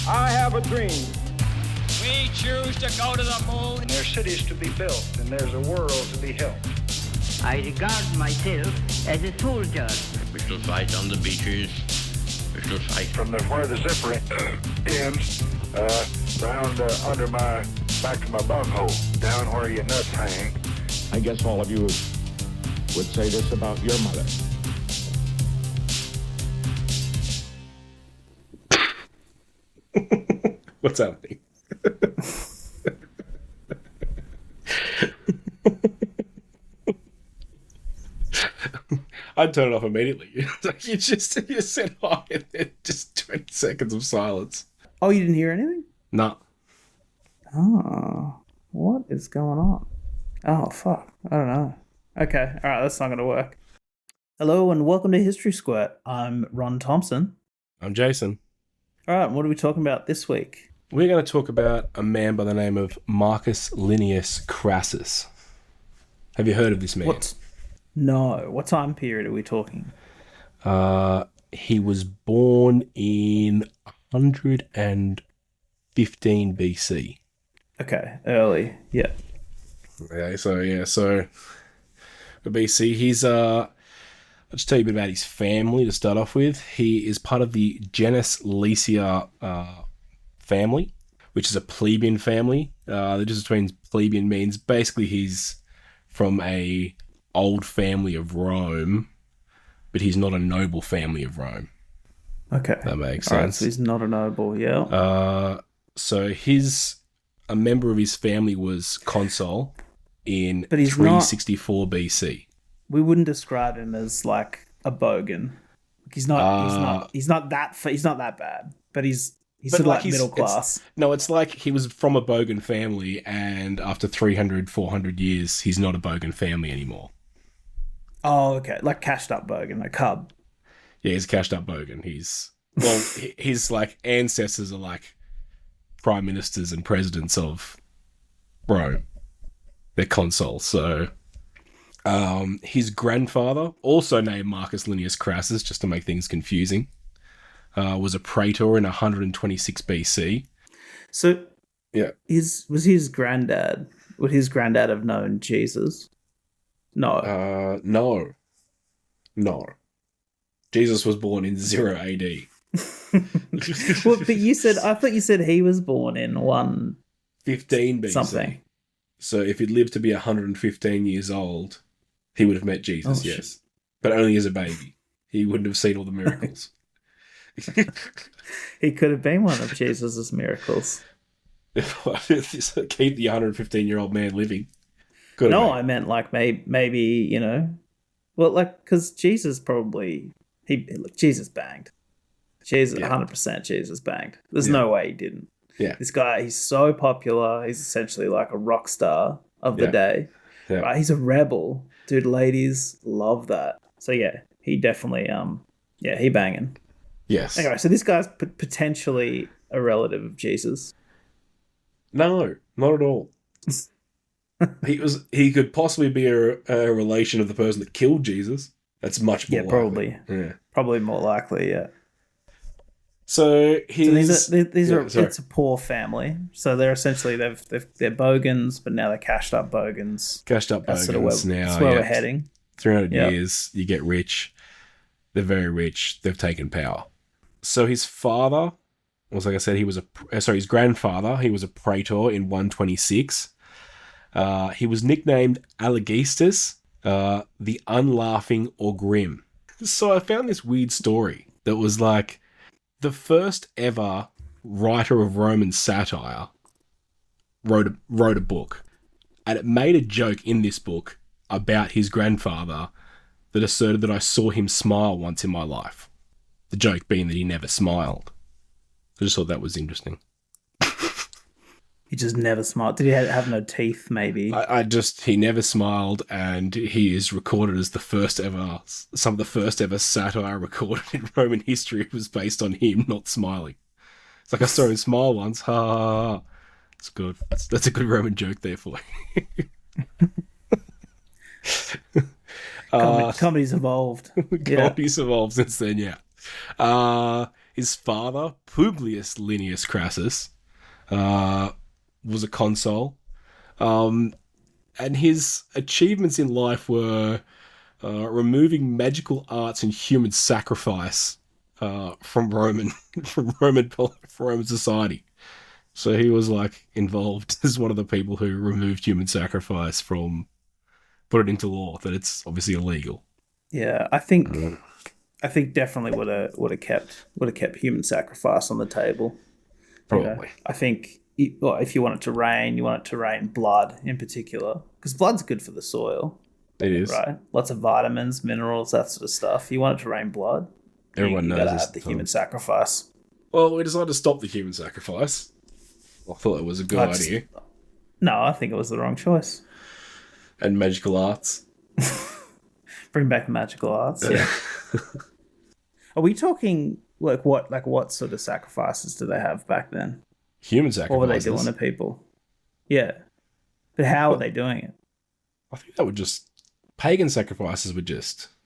I have a dream. We choose to go to the moon. And there's cities to be built, and there's a world to be helped. I regard myself as a soldier. We shall fight on the beaches. We shall fight from where the zipper ends, round under my, back to my bunghole, down where your nuts hang. I guess all of you would say this about your mother. What's happening? I'd turn it off immediately. you said hi and then just 20 seconds of silence. Oh, you didn't hear anything? No. Oh, what is going on? Oh, fuck. I don't know. Okay, alright, that's not going to work. Hello and welcome to History Squirt. I'm Ron Thompson. I'm Jason. Alright, what are we talking about this week? We're going to talk about a man by the name of Marcus Crassus. Have you heard of this man? No. What time period are we talking? He was born in 115 BC. Okay, early. Yeah. Okay, so BC, he's I'll just tell you a bit about his family to start off with. He is part of the genus Lycia family, which is a plebeian family. The difference between plebeian means basically he's from a old family of Rome, but he's not a noble family of Rome. Okay. That makes All sense. right, so he's not a noble, yeah. So a member of his family was consul in But he's 364 BC. We wouldn't describe him as like a bogan. He's not that bad, but he's sort of like middle class. It's like he was from a bogan family, and after 300, 400 years, he's not a bogan family anymore. Oh, okay. Like cashed up bogan, a cub. Yeah, he's a cashed up bogan. His like ancestors are like prime ministers and presidents of Rome. They're consuls. So his grandfather, also named Marcus Crassus, just to make things confusing, was a praetor in 126 BC. So yeah, would his granddad have known Jesus? No. No. Jesus was born in 0 AD. Well, but I thought you said he was born in 115 BC. Something. So if he'd lived to be 115 years old, he would have met Jesus, Oh, yes. But only as a baby. He wouldn't have seen all the miracles. He could have been one of Jesus' miracles. Keep the 115-year-old man living. I meant like maybe, well, like, because Jesus probably, Jesus banged. Jesus, yeah. 100% Jesus banged. There's no way he didn't. Yeah. This guy, he's so popular. He's essentially like a rock star of the day. Yeah. Right? He's a rebel. Dude, ladies love that. So yeah, he definitely, he banging. Yes. Anyway, so this guy's potentially a relative of Jesus. No, not at all. He could possibly be a relation of the person that killed Jesus. That's much more likely. Probably. Yeah. Probably more likely, yeah. So these are it's a poor family. So they're essentially they're bogans, but now they're cashed up bogans. Cashed up bogans sort of now. That's where we're heading. 300 years, you get rich. They're very rich. They've taken power. So his father was, like I said, his grandfather, he was a praetor in 126. He was nicknamed Allogistus, the Unlaughing or Grim. So I found this weird story that was like the first ever writer of Roman satire wrote a book, and it made a joke in this book about his grandfather that asserted that I saw him smile once in my life. The joke being that he never smiled. I just thought that was interesting. He just never smiled. Did he have no teeth, maybe? He never smiled, and he is recorded as some of the first ever satire recorded in Roman history was based on him not smiling. It's like, I saw him smile once, ha ha ha. It's good. That's a good Roman joke there for you. Comedy's evolved. Comedy's evolved since then, yeah. His father, Publius Linius Crassus, was a consul. And his achievements in life were removing magical arts and human sacrifice from Roman society. So he was like involved as one of the people who removed human sacrifice put it into law that it's obviously illegal. Yeah, I think definitely would have kept human sacrifice on the table. Probably. You know, I think if you want it to rain, you want it to rain blood in particular, because blood's good for the soil. It is, right. Lots of vitamins, minerals, that sort of stuff. You want it to rain blood. Everyone knows. You gotta have the human sacrifice. Well, we decided to stop the human sacrifice. I thought it was a good idea. No, I think it was the wrong choice. And magical arts. Bring back magical arts. Yeah. Are we talking what sort of sacrifices do they have back then? Human sacrifices. What were they doing to people? Yeah. But how are they doing it? I think that would just pagan sacrifices were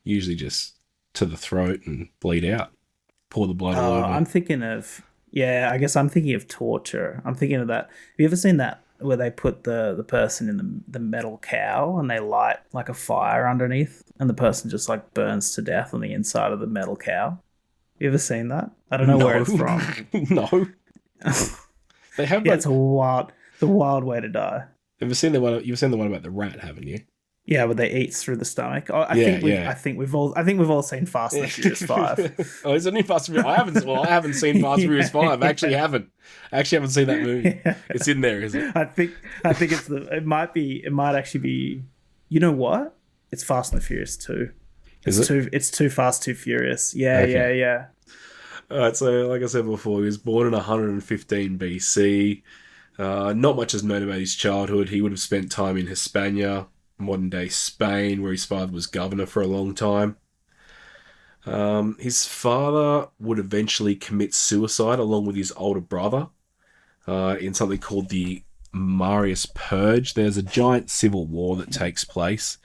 usually just to the throat and bleed out. Pour the blood all over. I'm thinking of torture. I'm thinking of that. Have you ever seen that where they put the person in the metal cow and they light like a fire underneath and the person just like burns to death on the inside of the metal cow? You ever seen that? I don't know where it's from. No. They have it's a wild way to die. You've seen the one about the rat, haven't you? Yeah, where they eat through the stomach. I think we've all seen Fast and the Furious 5. Oh, is it new Fast and Furious? I haven't seen Fast and Furious 5. I actually haven't seen that movie. Yeah. It's in there, is it? I think it might actually be. You know what? It's Fast and the Furious 2. It's too Fast, Too Furious. Yeah, okay. Yeah. All right, so like I said before, he was born in 115 BC. Not much is known about his childhood. He would have spent time in Hispania, modern-day Spain, where his father was governor for a long time. His father would eventually commit suicide along with his older brother in something called the Marius Purge. There's a giant civil war that takes place.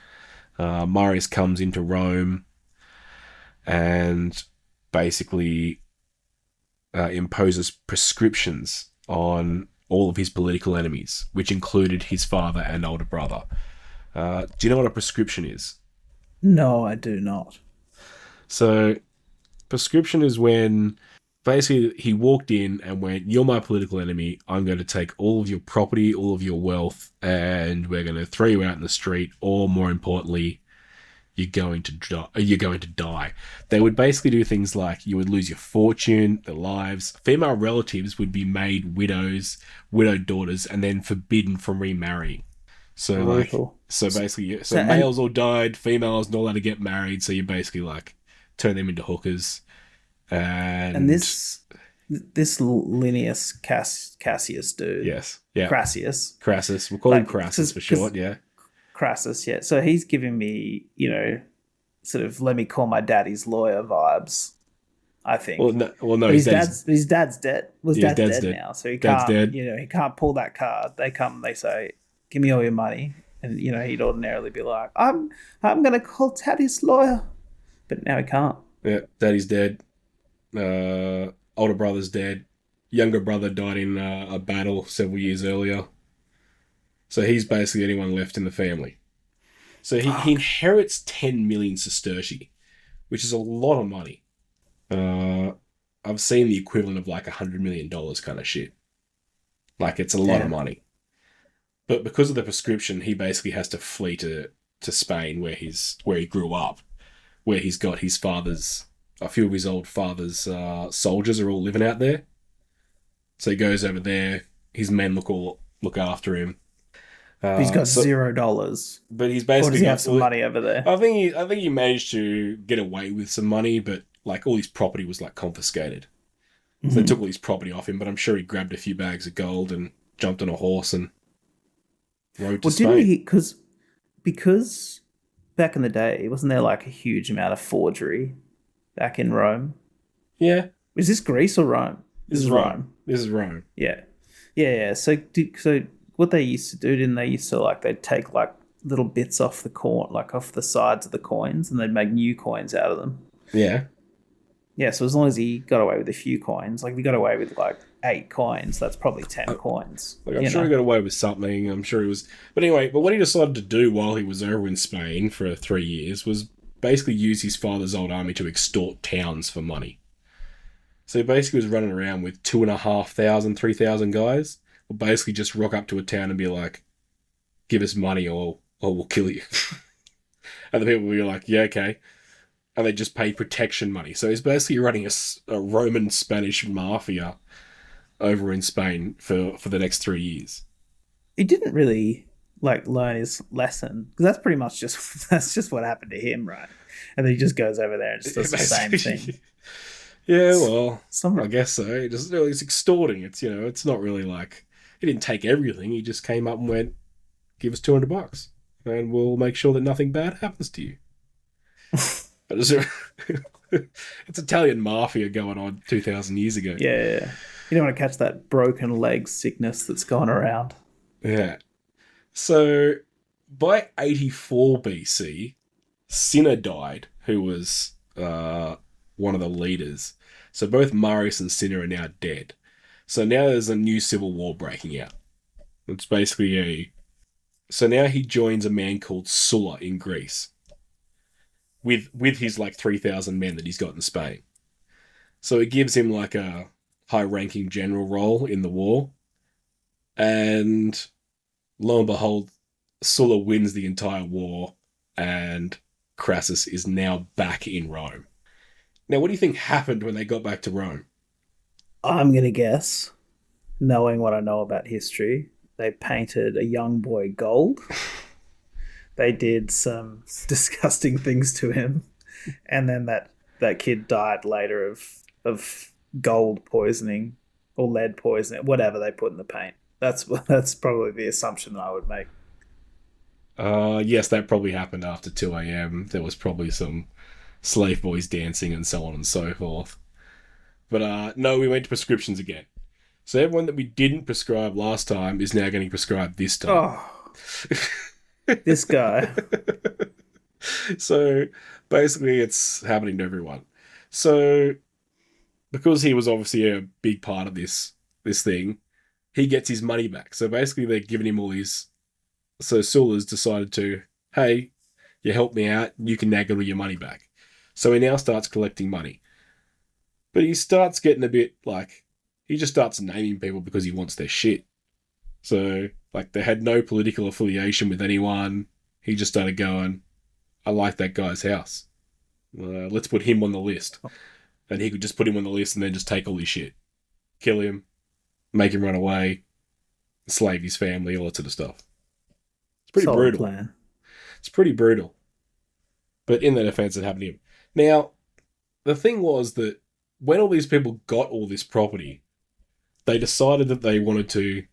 Marius comes into Rome and basically imposes prescriptions on all of his political enemies, which included his father and older brother. Do you know what a prescription is? No, I do not. So, prescription is when basically he walked in and went, "You're my political enemy. I'm going to take all of your property, all of your wealth, and we're going to throw you out in the street, or more importantly, you're going to die." They would basically do things like you would lose your fortune, their lives. Female relatives would be made widows, widowed daughters, and then forbidden from remarrying. So males all died, females not allowed to get married. So you basically like turn them into hookers. And this Linnaeus Cassius dude. Yes. Yeah. Crassus. We'll call him Crassus for short. Yeah. Crassus. Yeah. So he's giving me, sort of let me call my daddy's lawyer vibes. I think. Well, no. His dad's dead. His dad's dead now, so he can't. Dead. He can't pull that card. They say, "Give me all your money," and he'd ordinarily be like, "I'm gonna call daddy's lawyer," but now he can't. Yeah, daddy's dead. Older brother's dead. Younger brother died in a battle several years earlier. So he's basically anyone left in the family. So he inherits 10 million sestertii, which is a lot of money. I've seen the equivalent of like $100 million kind of shit. Like it's a lot of money. But because of the prescription, he basically has to flee to Spain where he grew up, where he's got his father's, a few of his old father's soldiers are all living out there. So he goes over there. His men look after him. He's got $0. But he's basically or does he have some money over there? I think he managed to get away with some money, but like all his property was like confiscated. So they took all his property off him, but I'm sure he grabbed a few bags of gold and jumped on a horse and rode to Spain. Didn't he? Because back in the day, wasn't there like a huge amount of forgery back in Rome? Yeah. Is this Greece or Rome? This is Rome. This is Rome. Yeah. So what they used to do, didn't they? Used to they'd take like little bits off the sides of the coins, and they'd make new coins out of them. Yeah. Yeah, so as long as he got away with a few coins, like if he got away with like 8 coins, that's probably 10 coins. Like, I'm sure he got away with something. I'm sure he was. But anyway, but what he decided to do while he was over in Spain for 3 years was basically use his father's old army to extort towns for money. So he basically was running around with 2,500, 3,000 guys. Will basically just rock up to a town and be like, "Give us money, or we'll kill you." And the people will be like, "Yeah, okay." And they just pay protection money. So he's basically running a Roman Spanish mafia over in Spain for the next 3 years. He didn't really like learn his lesson, because that's pretty much just what happened to him, right? And then he just goes over there and just does the same thing. Yeah, well, I guess so. He's extorting. It's not really like he didn't take everything. He just came up and went, "Give us $200, and we'll make sure that nothing bad happens to you." It's Italian mafia going on 2,000 years ago. Yeah. You don't want to catch that broken leg sickness that's gone around. Yeah. So by 84 BC, Cinna died, who was one of the leaders. So both Marius and Cinna are now dead. So now there's a new civil war breaking out. It's basically So now he joins a man called Sulla in Greece. With his 3,000 men that he's got in Spain. So it gives him a high-ranking general role in the war. And lo and behold, Sulla wins the entire war, and Crassus is now back in Rome. Now, what do you think happened when they got back to Rome? I'm going to guess, knowing what I know about history, they painted a young boy gold. They did some disgusting things to him, and then that kid died later of gold poisoning or lead poisoning, whatever they put in the paint. That's probably the assumption that I would make. Yes, that probably happened after 2 a.m. There was probably some slave boys dancing and so on and so forth. But no, we went to prescriptions again. So everyone that we didn't prescribe last time is now getting prescribed this time. Oh. This guy. So basically it's happening to everyone. So because he was obviously a big part of this thing, he gets his money back. So basically they're giving him all these. So Sulla's decided to, hey, you helped me out, you can now give me your money back. So he now starts collecting money. But he starts getting a bit he just starts naming people because he wants their shit. So, they had no political affiliation with anyone. He just started going, I like that guy's house. Let's put him on the list. And he could just put him on the list and then just take all his shit. Kill him, make him run away, slave his family, all that sort of stuff. It's pretty Solid brutal. Plan. It's pretty brutal. But in their defense, it happened to him. Now, the thing was that when all these people got all this property, they decided that they wanted to,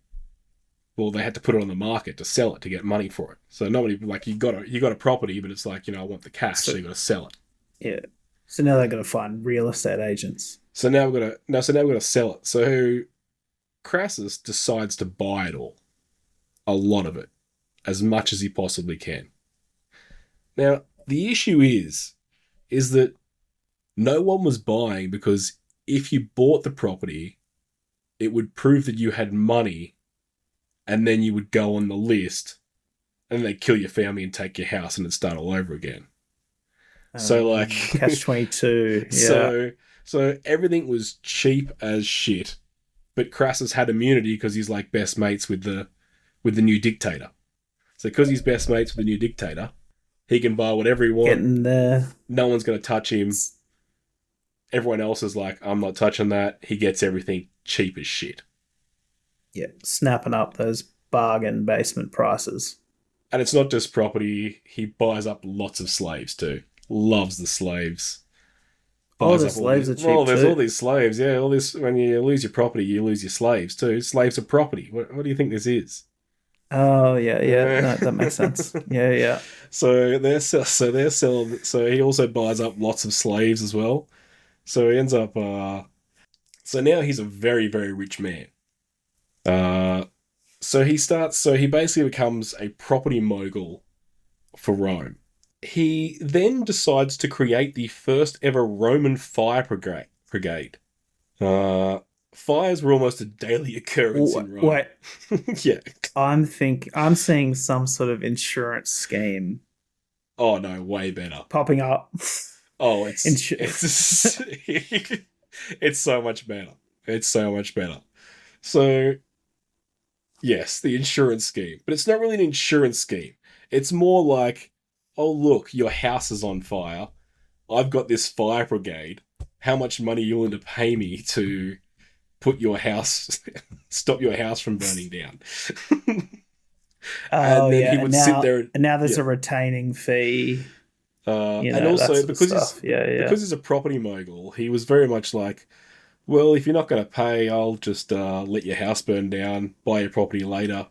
they had to put it on the market to sell it to get money for it. So nobody, you got a property, but it's I want the cash, so you got to sell it. Yeah. So now they're going to find real estate agents. So now we've got to sell it. So Crassus decides to buy it all, a lot of it, as much as he possibly can. Now the issue is that no one was buying, because if you bought the property, it would prove that you had money, and then you would go on the list, and they'd kill your family and take your house and it'd start all over again. So Catch-22. Yeah. So everything was cheap as shit, but Crassus had immunity because he's best mates with the new dictator. So because he's best mates with the new dictator, he can buy whatever he wants. Getting there. No one's going to touch him. Everyone else is I'm not touching that. He gets everything cheap as shit. Yeah, snapping up those bargain basement prices. And it's not just property. He buys up lots of slaves too. Loves the slaves. The slaves are cheap too. There's all these slaves. Yeah, all this. When you lose your property, you lose your slaves too. Slaves are property. What do you think this is? Oh yeah. No, that makes sense. Yeah. So they're selling. So he also buys up lots of slaves as well. So he ends up. So now he's a very, very rich man. So he basically becomes a property mogul for Rome. he then decides to create the first ever Roman fire brigade. Fires were almost a daily occurrence in Rome. Wait, Yeah. I'm seeing some sort of insurance scheme Oh no, way better. popping up. Oh, it's it's so much better. It's so much better. So, yes, the insurance scheme. But it's not really an insurance scheme. It's more like, oh, look, your house is on fire. I've got this fire brigade. How much money are you willing to pay me to put your house, stop your house from burning down? Oh, and then yeah. he would sit there. And now there's a retaining fee. And also, because he's a property mogul, he was very much like, well, if you're not going to pay, I'll just let your house burn down, buy your property later.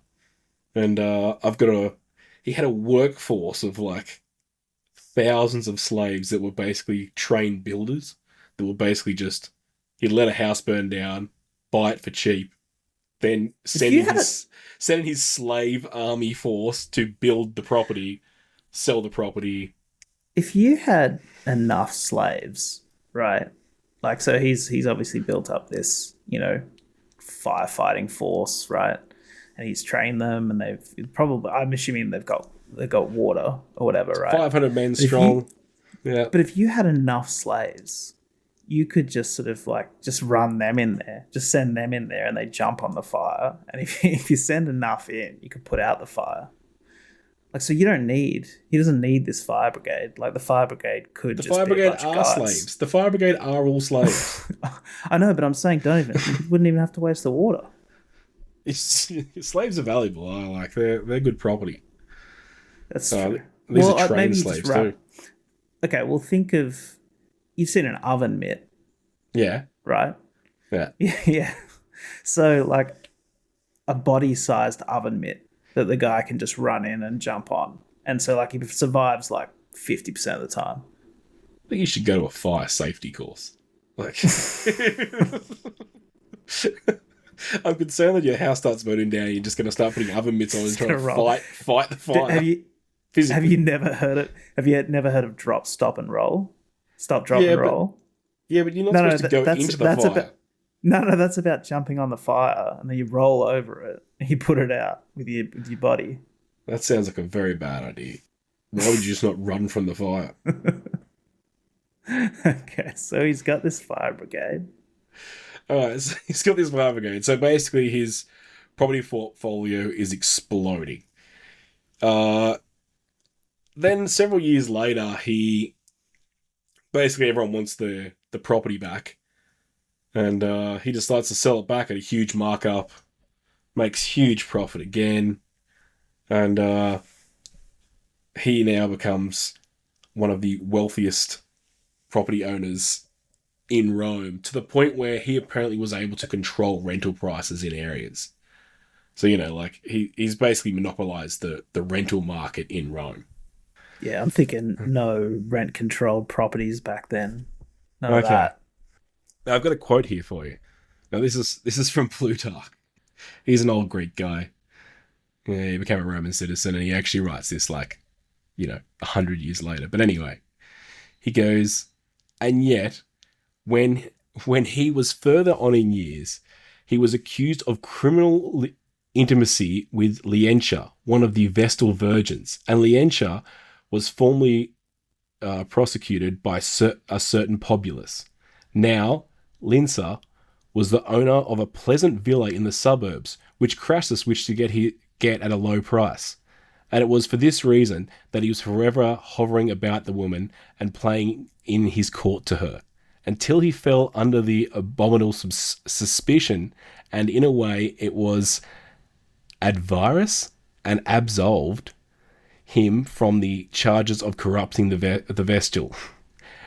And he had a workforce of like thousands of slaves that were basically trained builders that were basically just, he'd let a house burn down, buy it for cheap, then send in his slave army force to build the property, sell the property. If you had enough slaves, right? Like, so he's obviously built up this, firefighting force, right? And he's trained them, and they've probably, I'm assuming they've got water or whatever, right? 500 men strong. Yeah. But if you had enough slaves, you could just sort of like just run them in there, just send them in there, and they jump on the fire. And if you send enough in, you could put out the fire. Like, so he doesn't need this fire brigade. Like, the fire brigade could just be a bunch of guys. The fire brigade are slaves. The fire brigade are all slaves. I know, but I'm saying you wouldn't even have to waste the water. Slaves are valuable. I like they're good property. That's true. These are trained slaves too. Okay, well, think of, you've seen an oven mitt. Yeah. Right? Yeah. Yeah. So, like, a body-sized oven mitt that the guy can just run in and jump on. And so, like, he survives, like, 50% of the time. I think you should go to a fire safety course. Like, I'm concerned that your house starts burning down, you're just going to start putting oven mitts on and trying to fight the fire. Have you never heard it? Have you never heard of drop, stop, and roll? Stop, drop, and roll? Yeah, but you're not supposed to go into the fire. No, that's about jumping on the fire, and then you roll over it, and you put it out with your body. That sounds like a very bad idea. Why would you just not run from the fire? Okay, so he's got this fire brigade. Alright, so he's got this fire brigade. So basically his property portfolio is exploding. Then several years later, everyone wants the property back. And he decides to sell it back at a huge markup, makes huge profit again, and he now becomes one of the wealthiest property owners in Rome, to the point where he apparently was able to control rental prices in areas. So, like, he's basically monopolized the rental market in Rome. Yeah, I'm thinking no rent-controlled properties back then. None of that. Now, I've got a quote here for you. Now, this is from Plutarch. He's an old Greek guy. Yeah, he became a Roman citizen, and he actually writes this 100 years later. But anyway, he goes, and yet, when he was further on in years, he was accused of criminal intimacy with Licentia, one of the Vestal virgins, and Licentia was formerly prosecuted by a certain Pobulus. Now, Linsa was the owner of a pleasant villa in the suburbs, which Crassus wished to get at a low price. And it was for this reason that he was forever hovering about the woman and playing in his court to her, until he fell under the abominable suspicion, and in a way it was advirus and absolved him from the charges of corrupting the Vestal.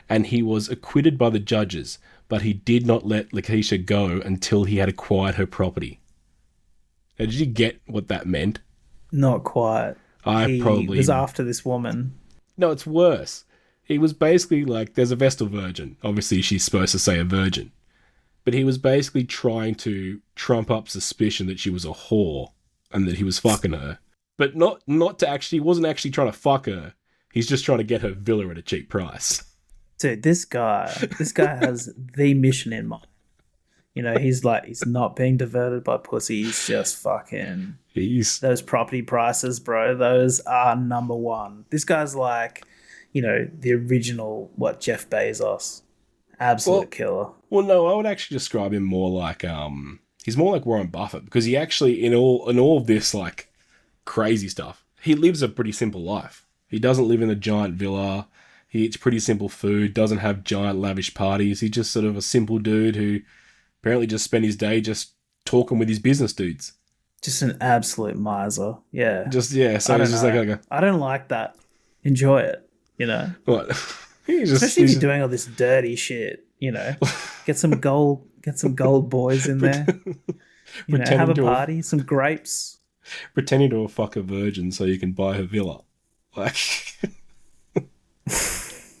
And he was acquitted by the judges, but he did not let Laetitia go until he had acquired her property. Now, did you get what that meant? Not quite. He was after this woman. No, it's worse. He was basically like, there's a Vestal virgin. Obviously, she's supposed to say a virgin. But he was basically trying to trump up suspicion that she was a whore and that he was fucking her. But not to actually, he wasn't actually trying to fuck her. He's just trying to get her villa at a cheap price. Dude, this guy has the mission in mind. You know, he's not being diverted by pussy. He's just fucking. Those property prices, bro. Those are number one. This guy's like, you know, the original Jeff Bezos, absolute killer. Well, no, I would actually describe him more like he's more like Warren Buffett, because he actually in all of this like crazy stuff, he lives a pretty simple life. He doesn't live in a giant villa. He eats pretty simple food. Doesn't have giant lavish parties. He's just sort of a simple dude who apparently just spent his day just talking with his business dudes. Just an absolute miser. Yeah. So it's just like I don't like that. Enjoy it, you know? What? Especially if you're doing all this dirty shit, you know? Get some gold boys in there. You know, have a party, some grapes. Pretending to fuck a virgin so you can buy her villa. Like, it's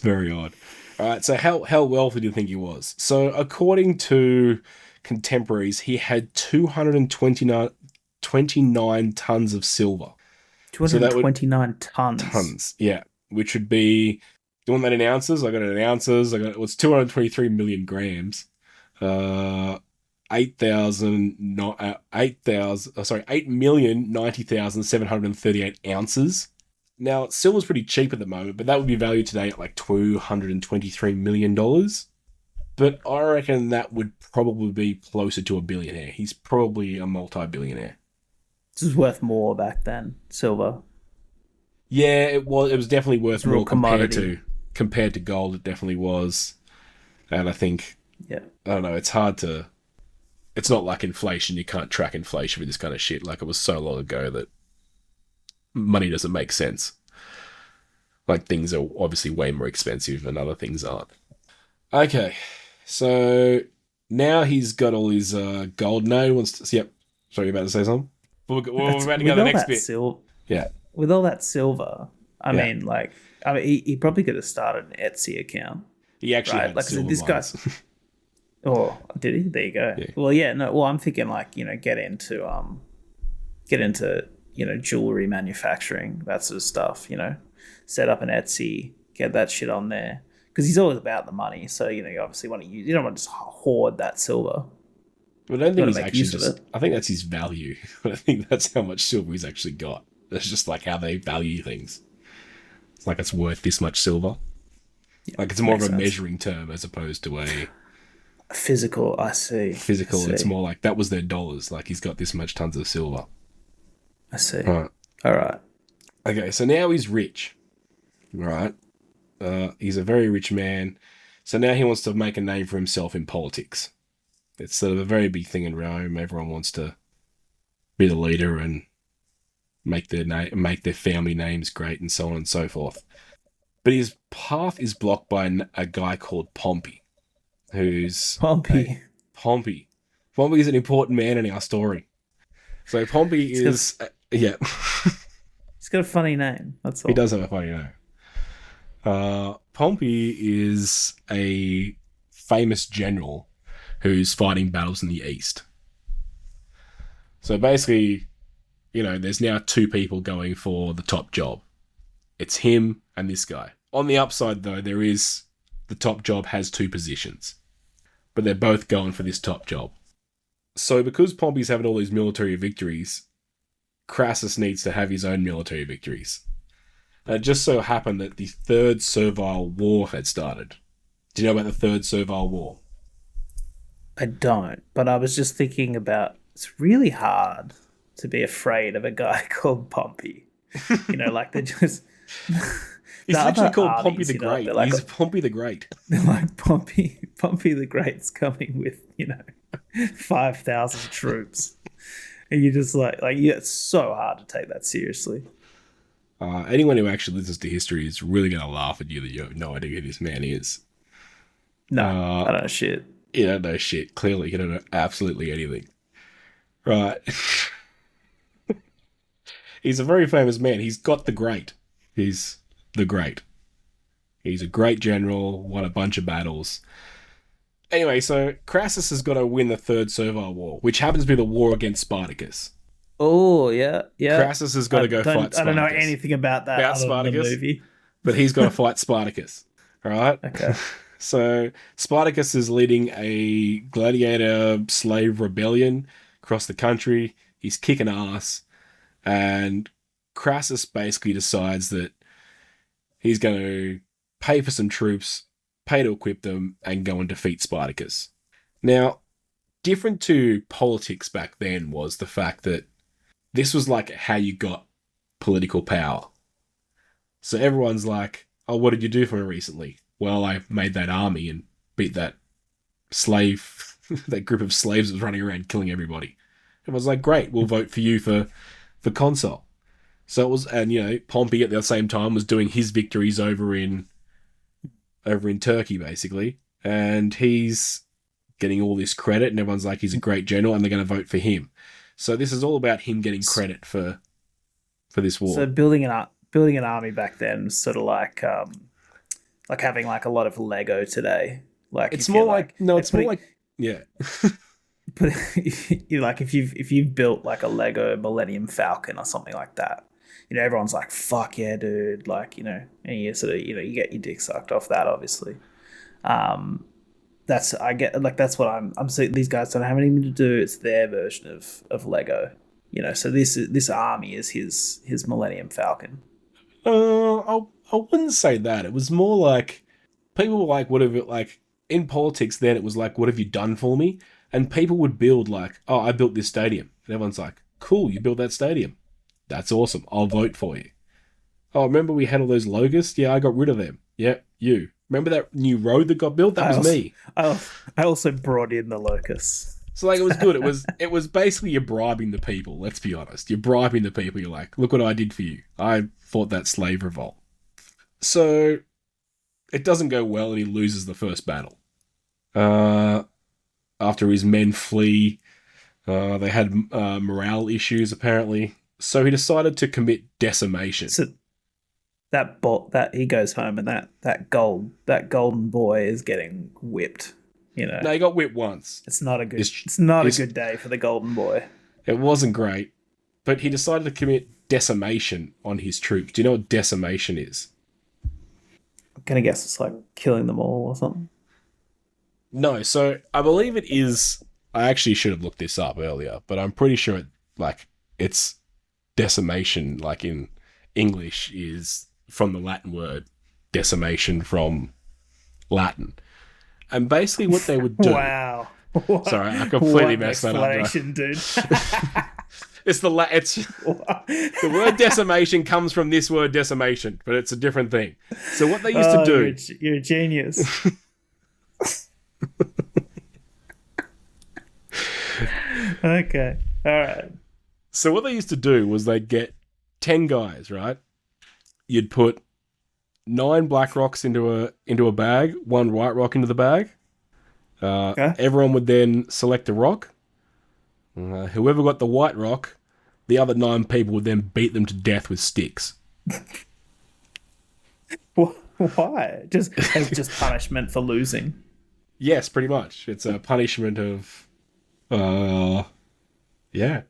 very odd. All right, so how wealthy do you think he was? So according to contemporaries, he had 229 tons of silver. 229 tons. Tons, yeah. Which would be, do you want that in ounces? I got it in ounces. It was 223 million grams. 8,090,738 ounces. Now, silver's pretty cheap at the moment, but that would be valued today at like $223 million. But I reckon that would probably be closer to a billionaire. He's probably a multi-billionaire. This was worth more back then, silver. Yeah, it was definitely worth more compared to gold. It definitely was. And I think, I don't know, it's not like inflation. You can't track inflation with this kind of shit. Like, it was so long ago that money doesn't make sense. Like, things are obviously way more expensive and other things aren't. Okay, so now he's got all his gold. No, he wants to... Yep. Sorry, you're about to say something? We're about to go to the next bit. Yeah. With all that silver, I mean, he probably could have started an Etsy account. He actually had silver this guy. Oh, did he? There you go. Yeah. Well, yeah, no. Well, I'm thinking like, you know, get into you know, jewelry manufacturing, that sort of stuff. You know, set up an Etsy, get that shit on there, because he's always about the money. So, you know, you obviously want to use. You don't want to just hoard that silver. But I don't think he's actually just. I think that's his value. I think that's how much silver he's actually got. That's just like how they value things. It's like it's worth this much silver. Yeah, like it's more of a measuring term as opposed to a physical. I see. It's more like that was their dollars. Like he's got this much tons of silver. I see. All right. Okay, so now he's rich. Right. He's a very rich man. So now he wants to make a name for himself in politics. It's sort of a very big thing in Rome. Everyone wants to be the leader and make their family names great and so on and so forth. But his path is blocked by a guy called Pompey, who's... Pompey. Pompey is an important man in our story. So Pompey is... yeah. He's got a funny name, that's all. He does have a funny name. Pompey is a famous general who's fighting battles in the East. So basically, you know, there's now two people going for the top job. It's him and this guy. On the upside, though, the top job has two positions. But they're both going for this top job. So because Pompey's having all these military victories, Crassus needs to have his own military victories. And it just so happened that the Third Servile War had started. Do you know about the Third Servile War? I don't, but I was just thinking about, it's really hard to be afraid of a guy called Pompey. You know, like they're just... He's literally called Pompey the Great. Like, he's Pompey the Great. They're like, Pompey the Great's coming with, you know, 5,000 troops. And you're just like, yeah, it's so hard to take that seriously. Anyone who actually listens to history is really going to laugh at you that you have no idea who this man is. No, I don't know shit. You don't know shit. Clearly, you don't know absolutely anything. Right. He's a very famous man. He's got the great. He's the great. He's a great general, won a bunch of battles. Anyway, so Crassus has got to win the Third Servile War, which happens to be the war against Spartacus. Oh, yeah, yeah. Crassus has got to go fight Spartacus. I don't know anything about that About other than the Spartacus? movie. But he's got to fight Spartacus. All right? Okay. So Spartacus is leading a gladiator slave rebellion across the country. He's kicking ass. And Crassus basically decides that he's going to pay for some troops, pay to equip them, and go and defeat Spartacus. Now, different to politics back then was the fact that this was like how you got political power. So everyone's like, oh, what did you do for me recently? Well, I made that army and beat that slave, that group of slaves that was running around killing everybody. Everyone's like, great, we'll vote for you for consul. So it was, and Pompey at the same time was doing his victories over in Turkey, basically. And he's getting all this credit, and everyone's like, he's a great general, and they're going to vote for him. So this is all about him getting credit for this war. So building an army back then was sort of like having like a lot of Lego today. Like it's more like yeah. But if you've built like a Lego Millennium Falcon or something like that, everyone's like, fuck yeah, dude. Like, and you sort of, you get your dick sucked off that, obviously. That's what I'm saying. These guys don't have anything to do. It's their version of Lego, so this army is his Millennium Falcon. I wouldn't say that. It was more like people were like, what have you, like in politics then it was like, what have you done for me? And people would build like, oh, I built this stadium. And everyone's like, cool, you built that stadium. That's awesome. I'll vote for you. Oh, remember we had all those locusts? Yeah, I got rid of them. Yeah, you. Remember that new road that got built? That was me. I also brought in the locusts. So like it was good. It was basically you're bribing the people, let's be honest. You're bribing the people. You're like, look what I did for you. I fought that slave revolt. So it doesn't go well and he loses the first battle. After his men flee, they had morale issues apparently. So he decided to commit decimation. So that he goes home and that golden boy is getting whipped. No, he got whipped once. It's not a good day for the golden boy. It wasn't great, but he decided to commit decimation on his troops. Do you know what decimation is? I'm gonna guess it's like killing them all or something. No, so I believe it is. I actually should have looked this up earlier, but I'm pretty sure it's decimation. Like in English, is from the Latin word decimation from Latin. And basically what they would do... Wow. Sorry, I completely messed that up. Dude. It's the word decimation comes from this word decimation, but it's a different thing. So what they used to do... You're a genius. Okay. All right. So what they used to do was they'd get 10 guys, right? You'd put 9 black rocks into a bag, 1 white rock into the bag. Okay. Everyone would then select a rock. Whoever got the white rock, the other 9 people would then beat them to death with sticks. Why? Just punishment for losing. Yes, pretty much. It's a punishment of... yeah.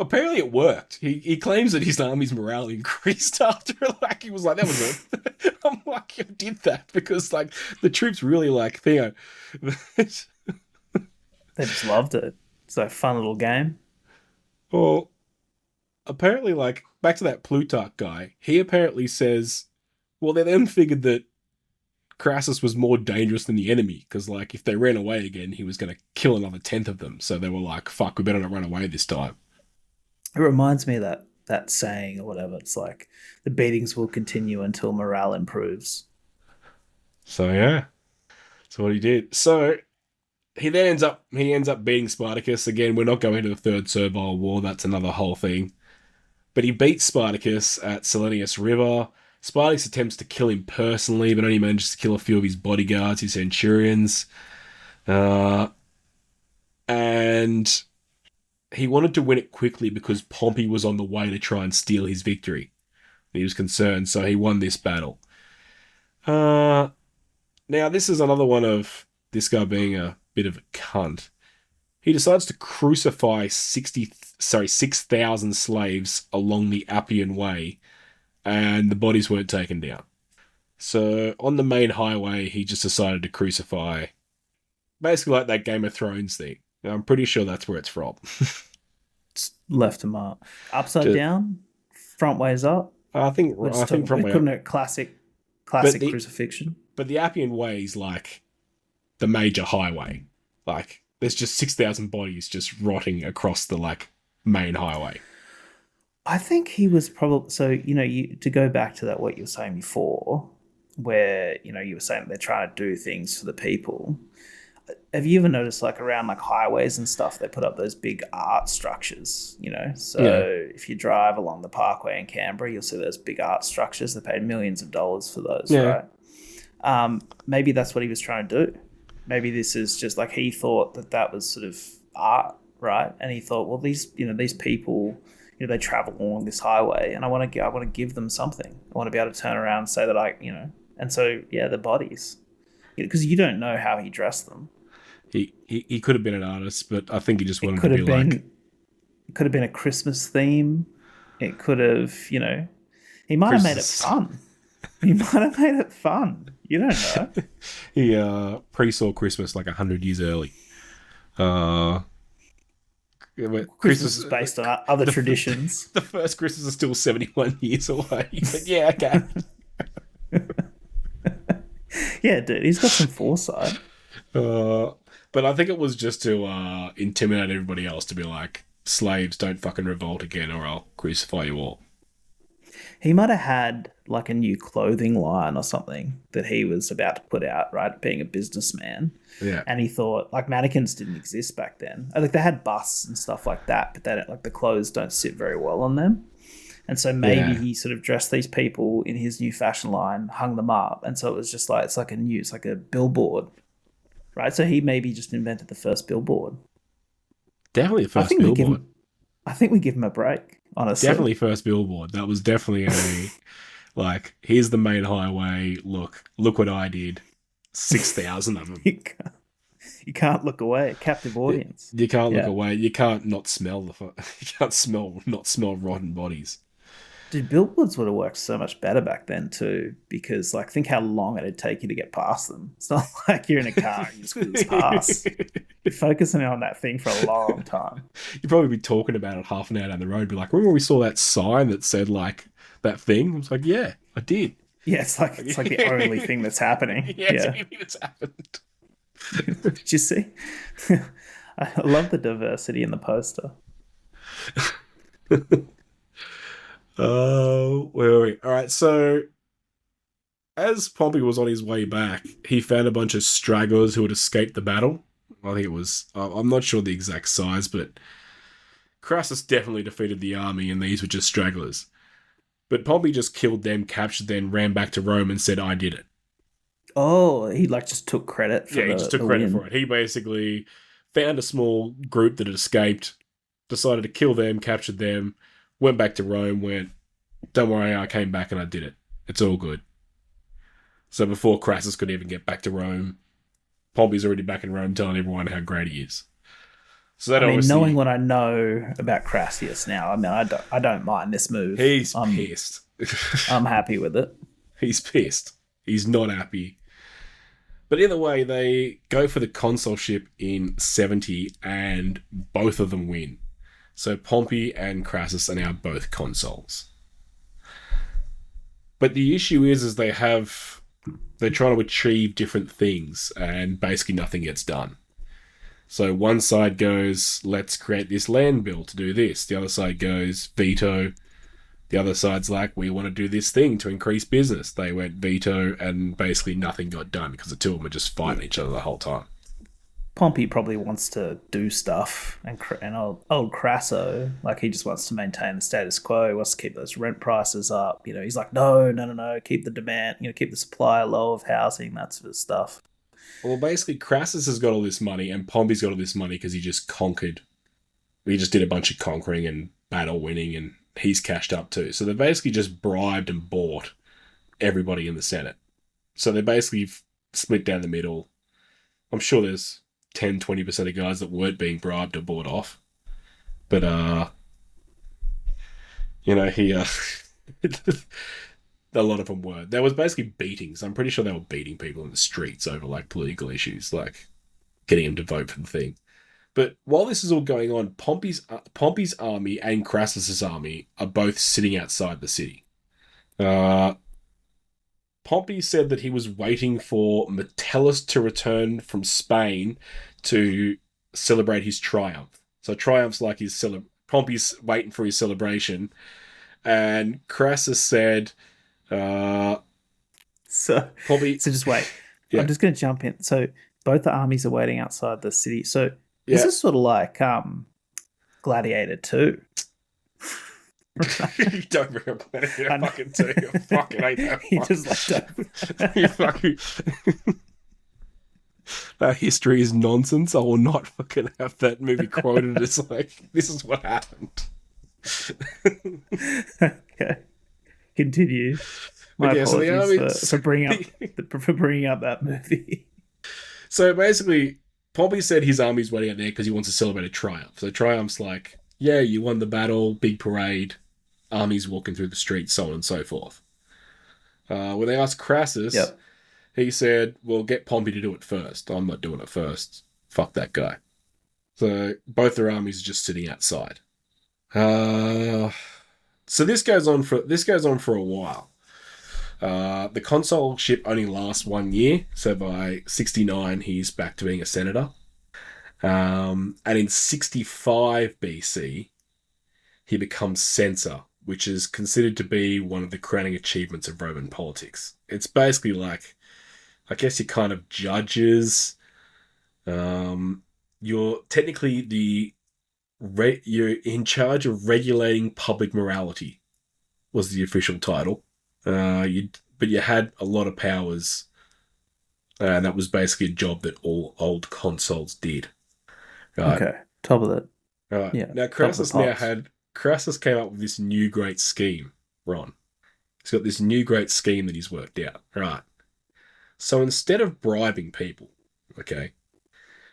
Apparently it worked. He claims that his army's morale increased after, like, he was like, that was it. I'm like, I did that because, like, the troops really like Theo. They just loved it. It's a fun little game. Well, apparently, like, back to that Plutarch guy, he apparently says, well, they then figured that Crassus was more dangerous than the enemy because, like, if they ran away again, he was going to kill another 10th of them. So they were like, fuck, we better not run away this time. It reminds me of that saying or whatever. It's like the beatings will continue until morale improves. So yeah, that's what he did. So he then ends up beating Spartacus again. We're not going to the Third Servile War. That's another whole thing. But he beats Spartacus at Licinius River. Spartacus attempts to kill him personally, but only manages to kill a few of his bodyguards, his centurions, and he wanted to win it quickly because Pompey was on the way to try and steal his victory. He was concerned, so he won this battle. Now, this is another one of this guy being a bit of a cunt. He decides to crucify 6,000 slaves along the Appian Way, and the bodies weren't taken down. So on the main highway, he just decided to crucify, basically like that Game of Thrones thing. I'm pretty sure that's where it's from. Left them up, upside down, front ways up. I think front way up. Classic crucifixion. But the Appian Way is like the major highway. Like there's just 6,000 bodies just rotting across the like main highway. I think he was probably to go back to that what you were saying before, where you were saying they're trying to do things for the people. Have you ever noticed like around like highways and stuff, they put up those big art structures, if you drive along the parkway in Canberra, you'll see those big art structures. They paid millions of dollars for those, right? Maybe that's what he was trying to do. Maybe this is just like he thought that was sort of art, right? And he thought, well, these people, they travel along this highway, and I want to give them something. I want to be able to turn around and say that and so the bodies, because you don't know how he dressed them. He could have been an artist, but I think he just wanted to be like... It could have been a Christmas theme. It could have, he might have made it fun. He might have made it fun. You don't know. He pre-saw Christmas like 100 years early. Christmas is based on other traditions. The first Christmas is still 71 years away. But yeah, okay. Yeah, dude, he's got some foresight. But I think it was just to intimidate everybody else, to be like, slaves, don't fucking revolt again or I'll crucify you all. He might have had like a new clothing line or something that he was about to put out, right? Being a businessman. Yeah. And he thought, like, mannequins didn't exist back then. Like, they had busts and stuff like that, but the clothes don't sit very well on them. And so maybe he sort of dressed these people in his new fashion line, hung them up. And so it was just like, it's like a billboard, right? So he maybe just invented the first billboard. Definitely the first billboard. I think we give him a break, honestly. Definitely first billboard. That was definitely like, here's the main highway. Look what I did. 6,000 of them. You can't look away. Captive audience. You can't look away. You can't not smell not smell rotten bodies. Dude, billboards would have worked so much better back then too, because like think how long it'd take you to get past them. It's not like you're in a car and you just cruise past. You're focusing on that thing for a long time. You'd probably be talking about it half an hour down the road, be like, remember we saw that sign that said like that thing? I was like, yeah, I did. Yeah, it's like the only thing that's happening. Yeah, it's the only thing that's happened. Did you see? I love the diversity in the poster. Where are we? All right, so as Pompey was on his way back, he found a bunch of stragglers who had escaped the battle. I think it was, I'm not sure the exact size, but Crassus definitely defeated the army, and these were just stragglers. But Pompey just killed them, captured them, ran back to Rome, and said, I did it. Oh, he like just took credit for he just took credit for it. He basically found a small group that had escaped, decided to kill them, captured them, went back to Rome, went, don't worry, I came back and I did it. It's all good. So before Crassus could even get back to Rome, Pompey's already back in Rome telling everyone how great he is. So that knowing what I know about Crassus now, I don't mind this move. He's pissed. I'm happy with it. He's pissed. He's not happy. But either way, they go for the consulship in 70 and both of them win. So Pompey and Crassus are now both consuls. But the issue is they're trying to achieve different things and basically nothing gets done. So one side goes, let's create this land bill to do this. The other side goes, veto. The other side's like, we want to do this thing to increase business. They went veto and basically nothing got done because the two of them were just fighting each other the whole time. Pompey probably wants to do stuff, and old Crasso, like he just wants to maintain the status quo. He wants to keep those rent prices up. He's like, no, keep the demand, keep the supply low of housing, that sort of stuff. Well, basically, Crassus has got all this money, and Pompey's got all this money because he just conquered. He just did a bunch of conquering and battle winning, and he's cashed up too. So they basically just bribed and bought everybody in the Senate. So they basically split down the middle. I'm sure there's 10-20% of guys that weren't being bribed or bought off. But, he, a lot of them were. There was basically beatings. I'm pretty sure they were beating people in the streets over, like, political issues, like getting them to vote for the thing. But while this is all going on, Pompey's army and Crassus's army are both sitting outside the city. Pompey said that he was waiting for Metellus to return from Spain to celebrate his triumph. So triumph's like Pompey's waiting for his celebration. And Crassus said, Pompey... So just wait. Yeah. I'm just going to jump in. So both the armies are waiting outside the city. So Yeah. this is sort of like Gladiator 2. You don't bring up Gladiator fucking 2. You fucking hate that. You just like that. You fucking... That history is nonsense. I will not fucking have that movie quoted as like, this is what happened. Okay. Continue. My apologies for bringing up that movie. So basically, Pompey said his army's waiting out there because he wants to celebrate a triumph. So triumph's like, yeah, you won the battle, big parade, armies walking through the streets, so on and so forth. When they asked Crassus, he said, well, get Pompey to do it first. I'm not doing it first. Fuck that guy. So both their armies are just sitting outside. So this goes on for a while. The consulship only lasts 1 year, so by 69 he's back to being a senator. And in 65 BC, he becomes censor, which is considered to be one of the crowning achievements of Roman politics. It's basically like, I guess you're kind of judges. You're technically you're in charge of regulating public morality, was the official title. But you had a lot of powers, and that was basically a job that all old consuls did. Right? Okay, top of that. Right. Yeah. Now Crassus came up with this new great scheme, Ron. He's got this new great scheme that he's worked out. Right. So instead of bribing people, okay,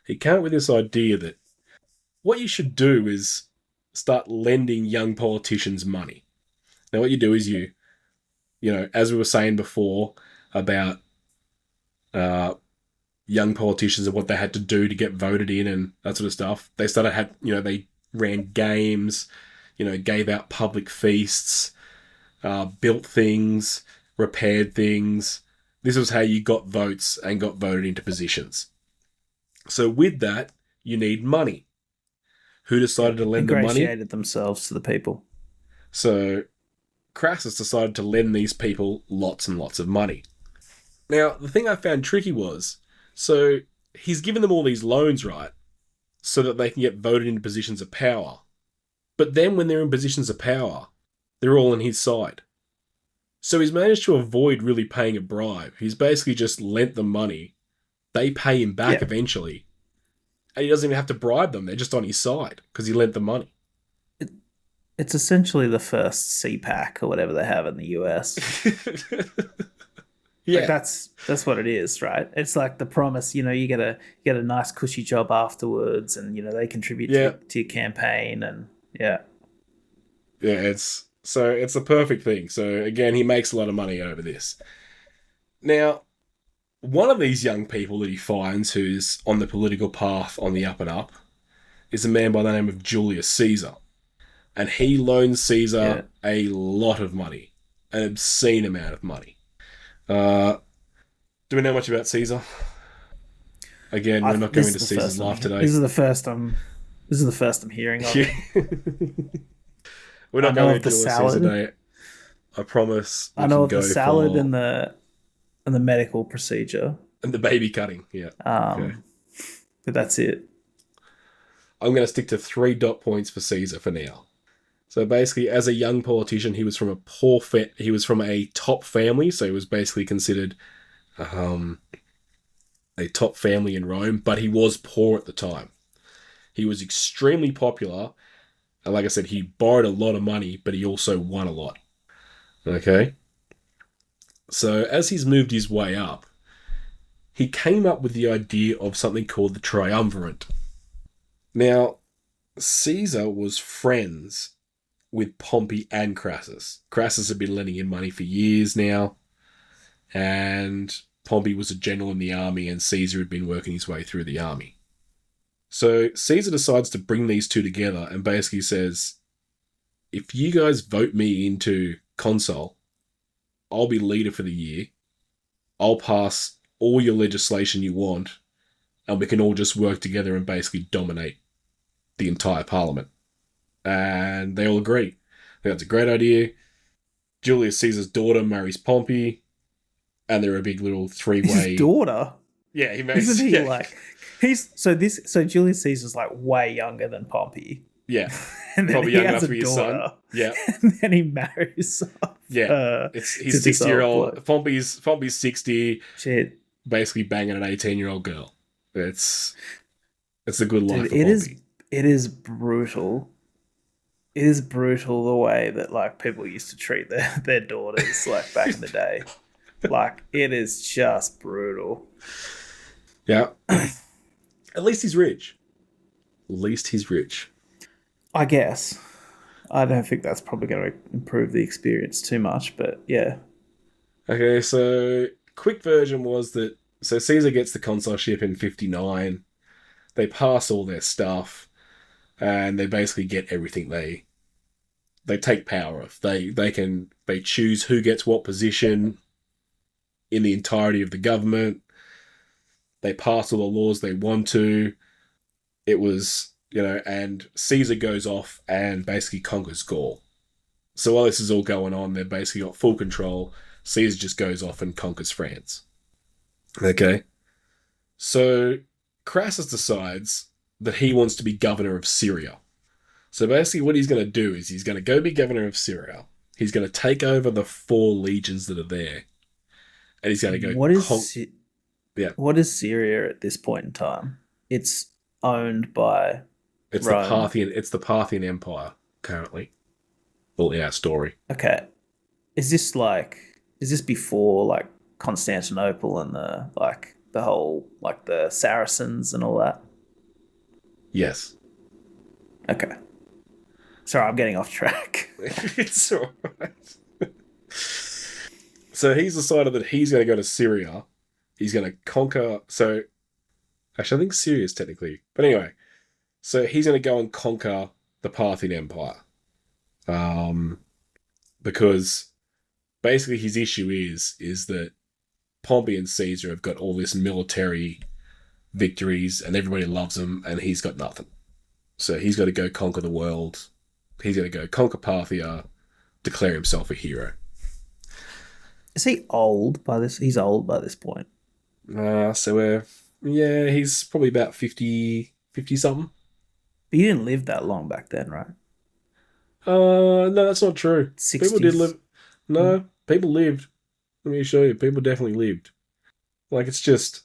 he came up with this idea that what you should do is start lending young politicians money. Now what you do is you know, as we were saying before about young politicians and what they had to do to get voted in and that sort of stuff, they ran games, gave out public feasts, built things, repaired things. This was how you got votes and got voted into positions. So with that, you need money. Who decided to lend the money? Ingratiated themselves to the people. So Crassus decided to lend these people lots and lots of money. Now, the thing I found tricky was, so he's given them all these loans, right, so that they can get voted into positions of power. But then when they're in positions of power, they're all on his side. So he's managed to avoid really paying a bribe. He's basically just lent them money. They pay him back eventually. And he doesn't even have to bribe them. They're just on his side because he lent them money. It's essentially the first CPAC or whatever they have in the US. Yeah, like that's what it is, right? It's like the promise, you get a nice cushy job afterwards, and they contribute to your campaign, and it's a perfect thing. So again, he makes a lot of money over this. Now, one of these young people that he finds who's on the political path on the up and up is a man by the name of Julius Caesar. And he loans Caesar a lot of money, an obscene amount of money. Do we know much about Caesar? Again, we're not going into Caesar's life today. This is the first I'm hearing of it. We're not going into Julius Caesar today. I promise. I know of the salad and the medical procedure and the baby cutting. Yeah. But that's it. I'm going to stick to 3 dot points for Caesar for now. So basically, as a young politician, he was from a top family, so he was basically considered a top family in Rome, but he was poor at the time. He was extremely popular, and like I said, he borrowed a lot of money, but he also won a lot. Okay? So as he's moved his way up, he came up with the idea of something called the triumvirate. Now, Caesar was friends with Pompey and Crassus. Crassus had been lending him money for years now, and Pompey was a general in the army, and Caesar had been working his way through the army. So Caesar decides to bring these two together and basically says, if you guys vote me into consul, I'll be leader for the year. I'll pass all your legislation you want, and we can all just work together and basically dominate the entire parliament. And they all agree. They think that's a great idea. Julius Caesar's daughter marries Pompey, and they're a big little three-way... His daughter? Yeah, he marries... Isn't he yeah. like... So Julius Caesar's like way younger than Pompey. Yeah. And then Probably he young has enough to be his son. Yeah. And then he marries off, Yeah. He's to this 60-year-old. old Pompey's 60, shit. basically banging an 18-year-old girl. It's a good life Dude, for Pompey. it is brutal. It is brutal the way that like people used to treat their daughters like back in the day. Like it is just brutal. Yeah. At least he's rich. At least he's rich. I guess. I don't think that's probably going to improve the experience too much, but yeah. Okay, so quick version was that so Caesar gets the consulship in 59. They pass all their stuff, and they basically get everything they take power of. They choose who gets what position in the entirety of the government. They pass all the laws they want to. It was, and Caesar goes off and basically conquers Gaul. So while this is all going on, they've basically got full control. Caesar just goes off and conquers France. Okay. So Crassus decides that he wants to be governor of Syria. So basically what he's going to do is he's going to go be governor of Syria. He's going to take over the 4 legions that are there. And he's going to go... What is Syria at this point in time? It's owned by Rome. It's the Parthian Empire currently. Well, in our story. Okay. Is this before like Constantinople and the whole like the Saracens and all that? Yes. Okay. Sorry, I'm getting off track. It's alright. So he's decided that he's going to go to Syria. He's going to conquer... So, actually, I think Syria is technically... But anyway, so he's going to go and conquer the Parthian Empire. Because basically his issue is that Pompey and Caesar have got all this military victories and everybody loves them, and he's got nothing. So he's got to go conquer the world. He's going to go conquer Parthia, declare himself a hero. Is he old by this? He's old by this point. He's probably about 50 something. But he didn't live that long back then, right? No, that's not true. 60s. People did live. No, people lived. Let me show you. People definitely lived. Like, it's just...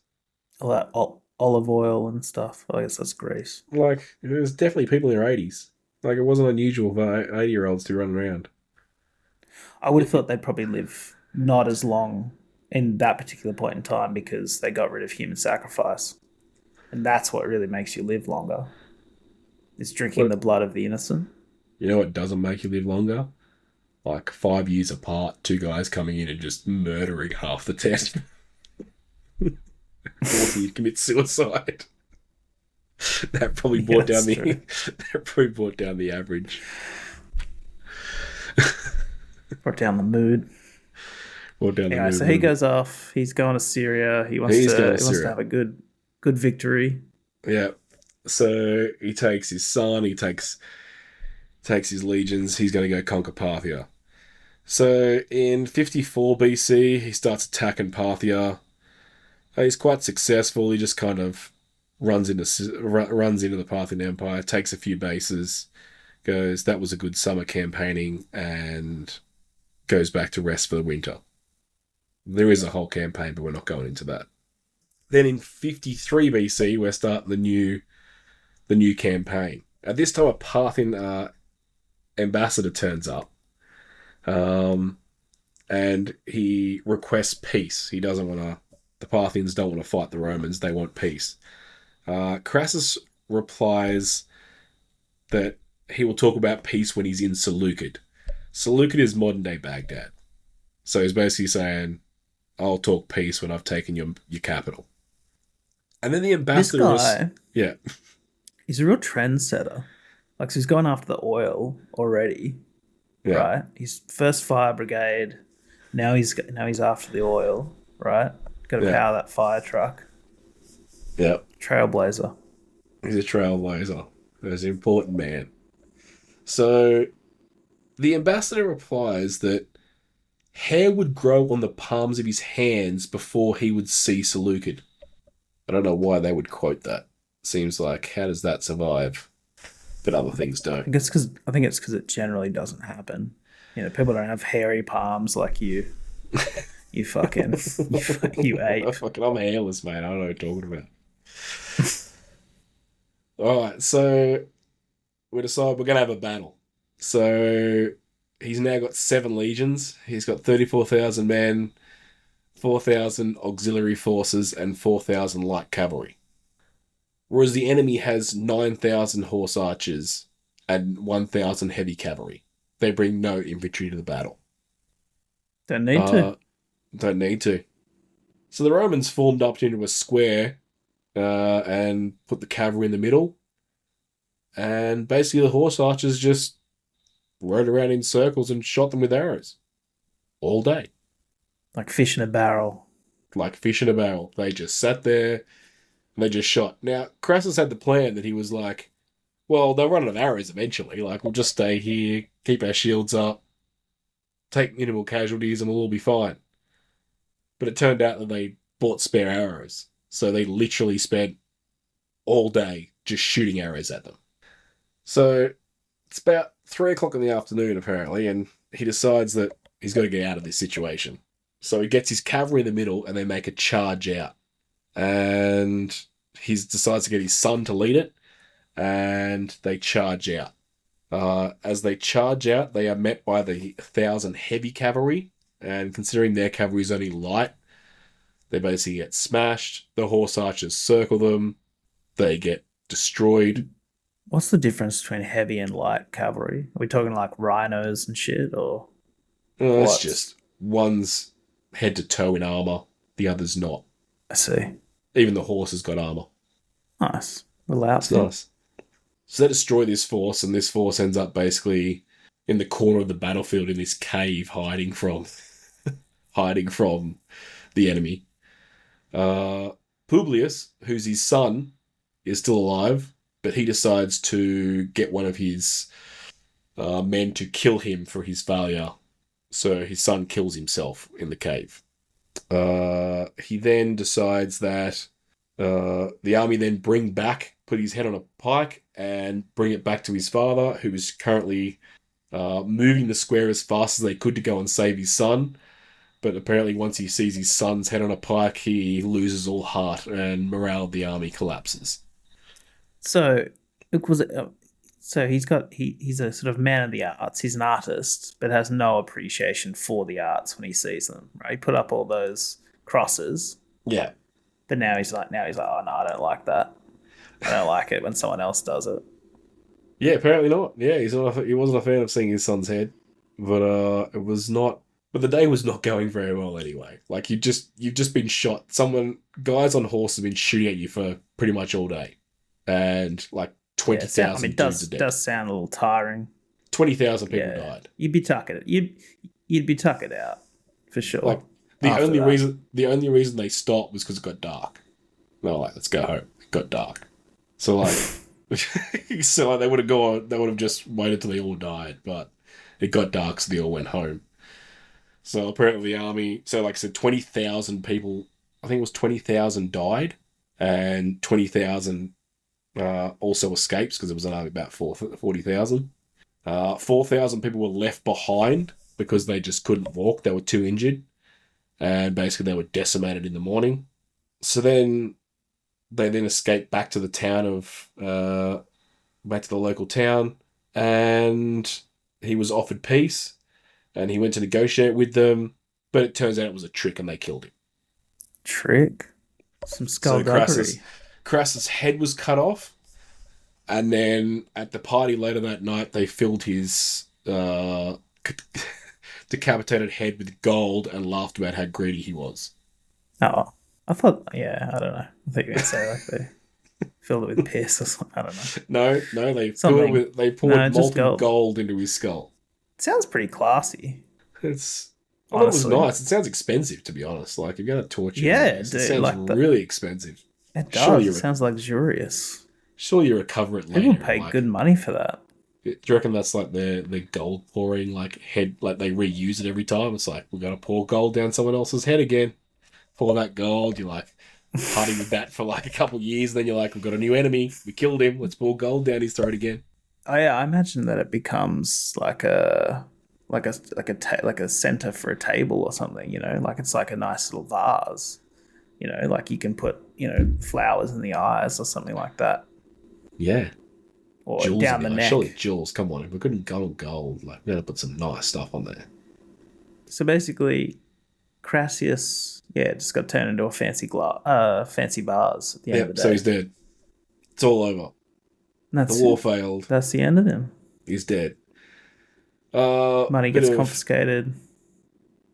All that olive oil and stuff. I guess that's Greece. Like, there's definitely people in their 80s. Like, it wasn't unusual for 80-year-olds to run around. I would have thought they'd probably live not as long in that particular point in time because they got rid of human sacrifice. And that's what really makes you live longer. Is drinking the blood of the innocent. You know what doesn't make you live longer? Like 5 years apart, 2 guys coming in and just murdering half the test. Or you commit suicide. That probably brought down the average. Brought down the mood. So he goes off. He's going to Syria. He wants to have a good victory. Yeah. So he takes his son. He takes his legions. He's going to go conquer Parthia. So in 54 BC, he starts attacking Parthia. He's quite successful. He just kind of runs into the Parthian Empire, takes a few bases, goes, that was a good summer campaigning, and goes back to rest for the winter. There is a whole campaign, but we're not going into that. Then in 53 BC, we're starting the new campaign. At this time, a Parthian ambassador turns up, and he requests peace. He doesn't want to The Parthians don't want to fight the Romans, they want peace. Crassus replies that he will talk about peace when he's in Seleucid. Seleucid is modern-day Baghdad. So he's basically saying, I'll talk peace when I've taken your capital. And then the ambassador This guy, yeah. he's a real trendsetter. Like, so he's going after the oil already, Yeah. right? He's first fire brigade. Now he's after the oil, right? Got to power that fire truck. Yeah. Trailblazer. He's a trailblazer. He's an important man. So the ambassador replies that hair would grow on the palms of his hands before he would see Seleucid. I don't know why they would quote that. Seems like, how does that survive? But other things don't. I think it's because it generally doesn't happen. You know, people don't have hairy palms like you. You fucking you ape. I'm hairless, mate. I don't know what you're talking about. Alright, so we decide we're going to have a battle. So he's now got 7 legions. He's got 34,000 men, 4,000 auxiliary forces, and 4,000 light cavalry. Whereas the enemy has 9,000 horse archers and 1,000 heavy cavalry. They bring no infantry to the battle. Don't need to. Don't need to. So the Romans formed up into a square and put the cavalry in the middle. And basically the horse archers just rode around in circles and shot them with arrows. All day. Like fish in a barrel. Like fish in a barrel. They just sat there and they just shot. Now, Crassus had the plan that he was like, well, they'll run out of arrows eventually. Like, we'll just stay here, keep our shields up, take minimal casualties, and we'll all be fine. But it turned out that they bought spare arrows. So they literally spent all day just shooting arrows at them. So it's about 3 o'clock in the afternoon, apparently, and he decides that he's got to get out of this situation. So he gets his cavalry in the middle, and they make a charge out. And he decides to get his son to lead it, and they charge out. As they charge out, they are met by the 1,000 heavy cavalry, and considering their cavalry is only light, they basically get smashed. The horse archers circle them. They get destroyed. What's the difference between heavy and light cavalry? Are we talking like rhinos and shit, or? It's just one's head to toe in armor, the other's not. I see. Even the horse has got armor. Nice. Little outfit. Nice. So they destroy this force, and this force ends up basically in the corner of the battlefield in this cave, hiding from the enemy. Publius, who's his son, is still alive, but he decides to get one of his men to kill him for his failure. So his son kills himself in the cave. He then decides that the army then put his head on a pike and bring it back to his father, who is currently moving the square as fast as they could to go and save his son. But apparently once he sees his son's head on a pike, he loses all heart and morale of the army collapses. So, he's a sort of man of the arts. He's an artist, but has no appreciation for the arts when he sees them. Right? He put up all those crosses. Yeah. But now he's like, oh no, I don't like that. I don't like it when someone else does it. Yeah, apparently not. Yeah, he wasn't a fan of seeing his son's head, but it was not. But the day was not going very well anyway. Like you've just been shot. Guys on horse have been shooting at you for pretty much all day, and like 20,000 dudes are dead. Does sound a little tiring. 20,000 people died. You'd be tucking it. You'd be tucking out for sure. Like the only reason they stopped was because it got dark. They were like, let's go home. It got dark. So like, they would have just waited till they all died, but it got dark, so they all went home. So apparently the army, so like I said, 20,000 people, I think it was 20,000 died, and 20,000 also escapes because it was only about 40,000. 4,000 people were left behind because they just couldn't walk. They were too injured, and basically they were decimated in the morning. So then they escaped back to the local town, and he was offered peace. And he went to negotiate with them, but it turns out it was a trick and they killed him. Trick. Some skullduggery. Crassus' head was cut off, and then at the party later that night, they filled his decapitated head with gold and laughed about how greedy he was. Oh, I thought, I don't know. I thought you were going to say like they filled it with piss or something. I don't know. No, they poured molten gold into his skull. It sounds pretty classy. It was nice. It sounds expensive, to be honest. Like, you're going to torture him. It sounds really expensive. It does. It sounds luxurious. Sure, you recover it later. People pay good money for that. Do you reckon that's like the gold pouring, like head, like they reuse it every time? It's like, we're going to pour gold down someone else's head again. Pour that gold. You're like partying with that for like a couple of years. And then you're like, we've got a new enemy. We killed him. Let's pour gold down his throat again. I imagine that it becomes like a center for a table or something, like it's like a nice little vase, like you can put, flowers in the eyes or something like that. Yeah. Or jewels down the neck. Surely jewels, come on. If we're going to gold, like we're going to put some nice stuff on there. So basically, Crassus, just got turned into a fancy bars at the end of the day. So he's dead. It's all over. The war failed. That's the end of him. He's dead. Money gets confiscated.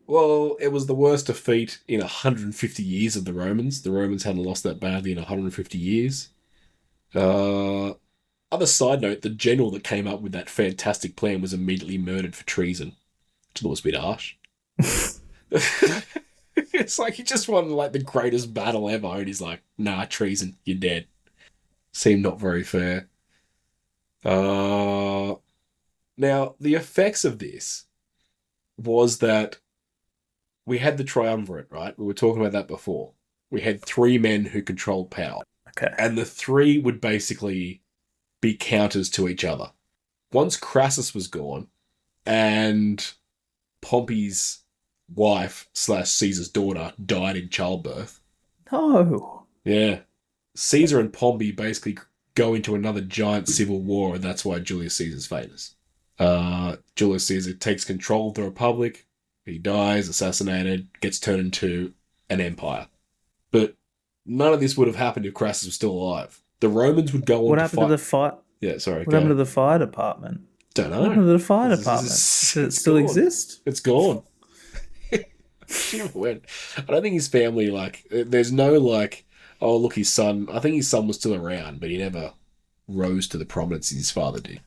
Well, it was the worst defeat in 150 years of the Romans. The Romans hadn't lost that badly in 150 years. Other side note, the general that came up with that fantastic plan was immediately murdered for treason. Which was a bit harsh. It's like he just won like the greatest battle ever, and he's like, nah, treason, you're dead. Seemed not very fair. Now, the effects of this was that we had the triumvirate, right? We were talking about that before. We had three men who controlled power. Okay. And the three would basically be counters to each other. Once Crassus was gone, and Pompey's wife / Caesar's daughter died in childbirth. No. Yeah. Caesar and Pompey basically go into another giant civil war, and that's why Julius Caesar's famous. Julius Caesar takes control of the Republic. He dies, assassinated, gets turned into an empire. But none of this would have happened if Crassus was still alive. The Romans would go on what to happened to the fight? Yeah, sorry. What happened to the fire department? Don't know. What happened to the fire department? Does it still exist? It's gone. She never went. I don't think his family, there's no, oh, look, his son. I think his son was still around, but he never rose to the prominence his father did.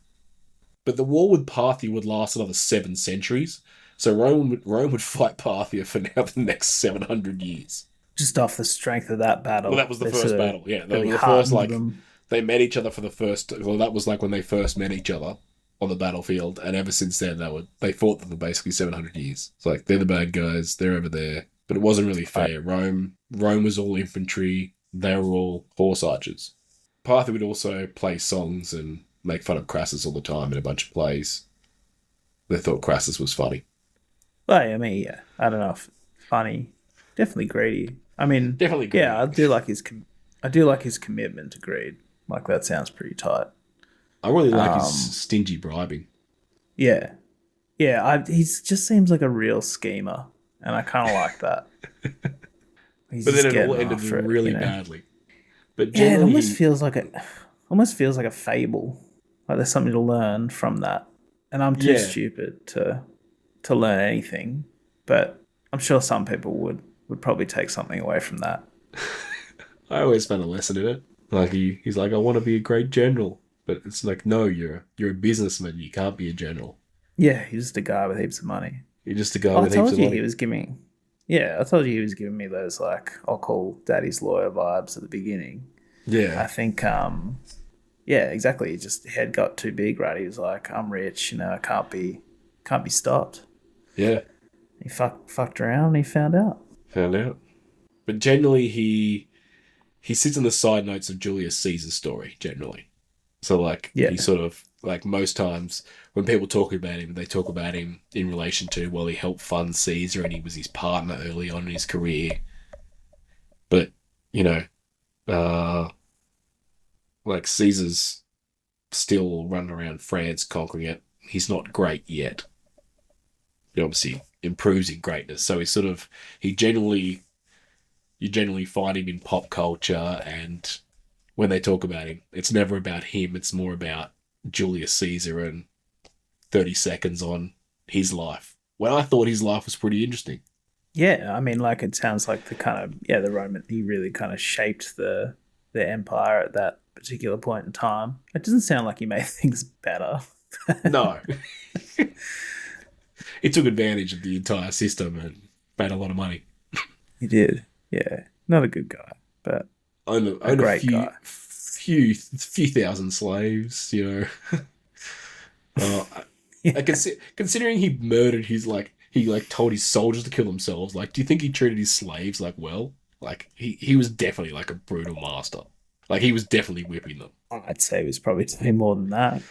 But the war with Parthia would last another 7 centuries. So Rome would fight Parthia for now the next 700 years. Just off the strength of that battle. Well, that was the first battle, yeah. They really were the first, them. They met each other for the first... Well, that was when they first met each other on the battlefield, and ever since then, they fought them for basically 700 years. It's like, they're the bad guys, they're over there. But it wasn't really fair. Rome was all infantry, they were all horse archers. Parthia would also play songs and make fun of Crassus all the time in a bunch of plays. They thought Crassus was funny. Well, I mean, yeah. I don't know if funny. Definitely greedy. I mean, definitely greedy. Yeah, I do like his commitment to greed. Like, that sounds pretty tight. I really like his stingy bribing. Yeah. Yeah, he just seems like a real schemer, and I kind of like that. But then it all ended really badly. But yeah, it almost feels like a fable. Like there's something to learn from that. And I'm too stupid to learn anything. But I'm sure some people would probably take something away from that. I always found a lesson in it. Like he's like, I want to be a great general. But it's like, no, you're a businessman. You can't be a general. Yeah, he's just a guy with heaps of money. You're just a guy with heaps of money. I told you he was giving me those, like, I'll call daddy's lawyer vibes at the beginning. Yeah. I think, yeah, exactly. Just head got too big, right? He was like, I'm rich, I can't be stopped. Yeah. He fucked around and he found out. But generally, he sits in the side notes of Julius Caesar's story, generally. So, he sort of, most times when people talk about him, they talk about him in relation to, well, he helped fund Caesar and he was his partner early on in his career. But, Caesar's still running around France conquering it. He's not great yet. He obviously improves in greatness. So he generally, you generally find him in pop culture, and when they talk about him, it's never about him. It's more about Julius Caesar and 30 seconds on his life. Well, I thought his life was pretty interesting. Yeah, I mean, like, it sounds like the Roman, he really kind of shaped the empire at that particular point in time. It doesn't sound like he made things better. No. He took advantage of the entire system and made a lot of money. He did, yeah. Not a good guy, but owned a great guy. Few thousand slaves, you know. Yeah. Considering he murdered he told his soldiers to kill themselves, like, do you think he treated his slaves, like, well? Like, he was definitely, like, a brutal master. Like, he was definitely whipping them. I'd say he was probably doing more than that.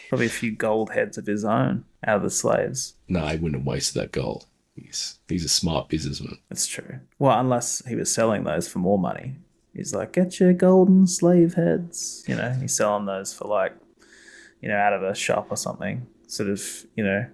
Probably a few gold heads of his own out of the slaves. No, he wouldn't have wasted that gold. He's a smart businessman. That's true. Well, unless he was selling those for more money. He's like, get your golden slave heads. You know, he's selling those for, like, you know, out of a shop or something. Sort of, you know,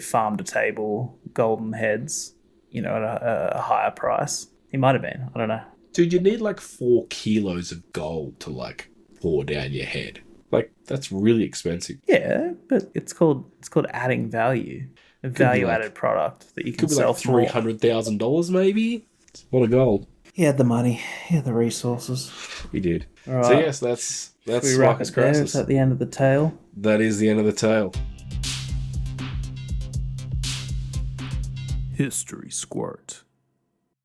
farm to table golden heads, you know, at a higher price. He might have been. I don't know. Dude, you need like 4 kilos of gold to like pour down your head. Like, that's really expensive. Yeah, but it's called adding value. A value-added product that you can sell for like $300,000 maybe. It's a lot of gold. He had the money. He had the resources. He did. All right. So yes, that's Marcus Crassus. Is that the end of the tale? That is the end of the tale. History Squirt.